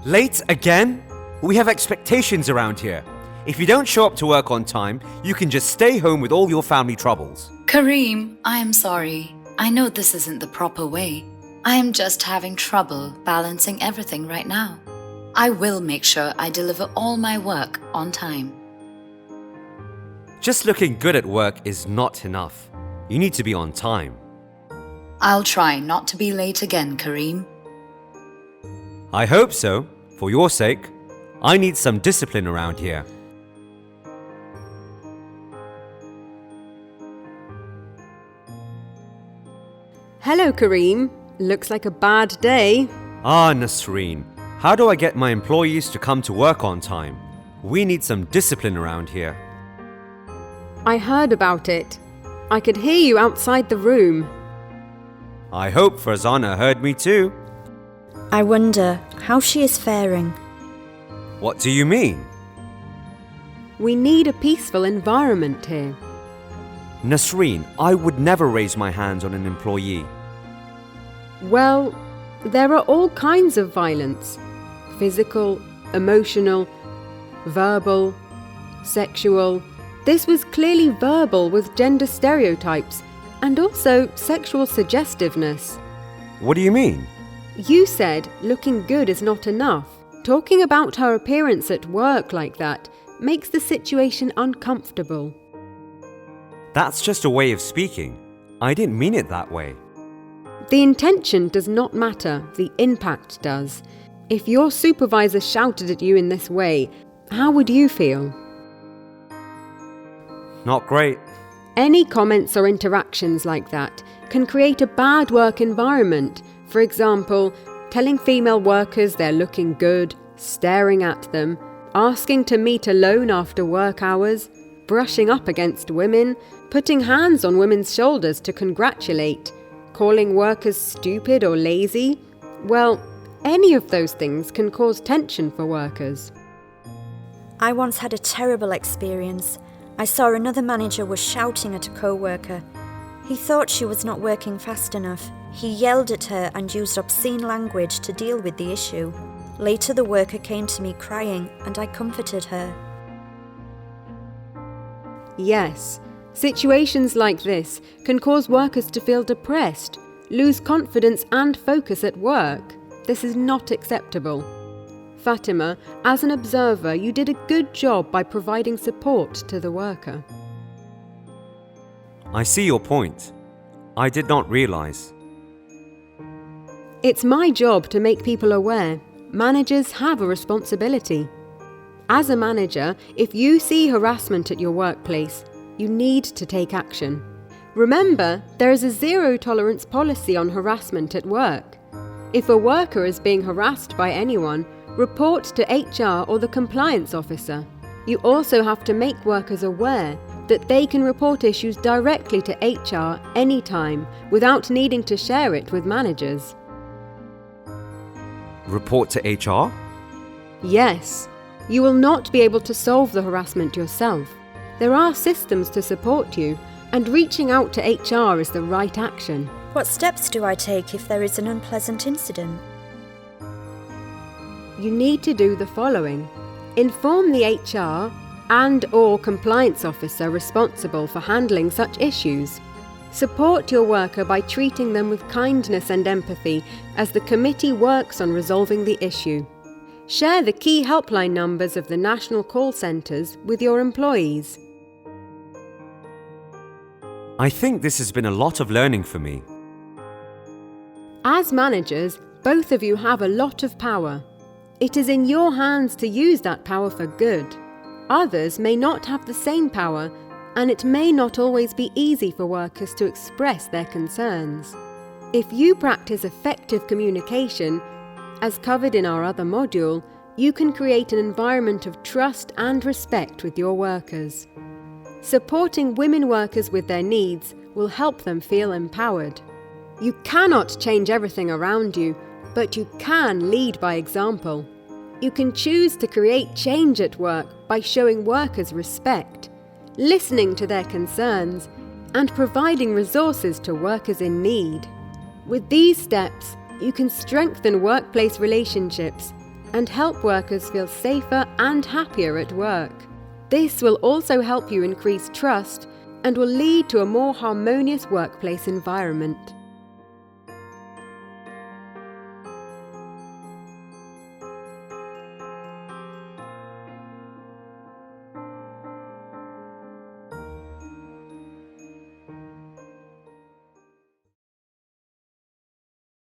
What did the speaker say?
Late again? We have expectations around here. If you don't show up to work on time, you can just stay home with all your family troubles. Kareem, I am sorry. I know this isn't the proper way. I am just having trouble balancing everything right now. I will make sure I deliver all my work on time. Just looking good at work is not enough. You need to be on time. I'll try not to be late again, Kareem. I hope so. For your sake. I need some discipline around here. Hello, Kareem. Looks like a bad day. Ah, Nasreen. How do I get my employees to come to work on time? We need some discipline around here. I heard about it. I could hear you outside the room. I hope Farzana heard me too. I wonder how she is faring. What do you mean? We need a peaceful environment here. Nasreen, I would never raise my hands on an employee. Well, there are all kinds of violence. Physical, emotional, verbal, sexual. This was clearly verbal with gender stereotypes and also sexual suggestiveness. What do you mean? You said looking good is not enough. Talking about her appearance at work like that makes the situation uncomfortable. That's just a way of speaking. I didn't mean it that way. The intention does not matter, the impact does. If your supervisor shouted at you in this way, how would you feel? Not great. Any comments or interactions like that can create a bad work environment. For example, telling female workers they're looking good, staring at them, asking to meet alone after work hours, brushing up against women, putting hands on women's shoulders to congratulate, calling workers stupid or lazy. Well, any of those things can cause tension for workers. I once had a terrible experience. I saw another manager was shouting at a co-worker. He thought she was not working fast enough. He yelled at her and used obscene language to deal with the issue. Later the worker came to me crying and I comforted her. Yes, situations like this can cause workers to feel depressed, lose confidence and focus at work. This is not acceptable. Fatima, as an observer, you did a good job by providing support to the worker. I see your point. I did not realize. It's my job to make people aware. Managers have a responsibility. As a manager, if you see harassment at your workplace, you need to take action. Remember, there is a zero-tolerance policy on harassment at work. If a worker is being harassed by anyone, report to HR or the compliance officer. You also have to make workers aware that they can report issues directly to HR anytime without needing to share it with managers. Report to HR? Yes. You will not be able to solve the harassment yourself. There are systems to support you, and reaching out to HR is the right action. What steps do I take if there is an unpleasant incident? You need to do the following. Inform the HR and/or compliance officer responsible for handling such issues. Support your worker by treating them with kindness and empathy as the committee works on resolving the issue. Share the key helpline numbers of the national call centres with your employees. I think this has been a lot of learning for me. As managers, both of you have a lot of power. It is in your hands to use that power for good. Others may not have the same power, and it may not always be easy for workers to express their concerns. If you practice effective communication, as covered in our other module, you can create an environment of trust and respect with your workers. Supporting women workers with their needs will help them feel empowered. You cannot change everything around you, but you can lead by example. You can choose to create change at work by showing workers respect, listening to their concerns, and providing resources to workers in need. With these steps, you can strengthen workplace relationships and help workers feel safer and happier at work. This will also help you increase trust and will lead to a more harmonious workplace environment.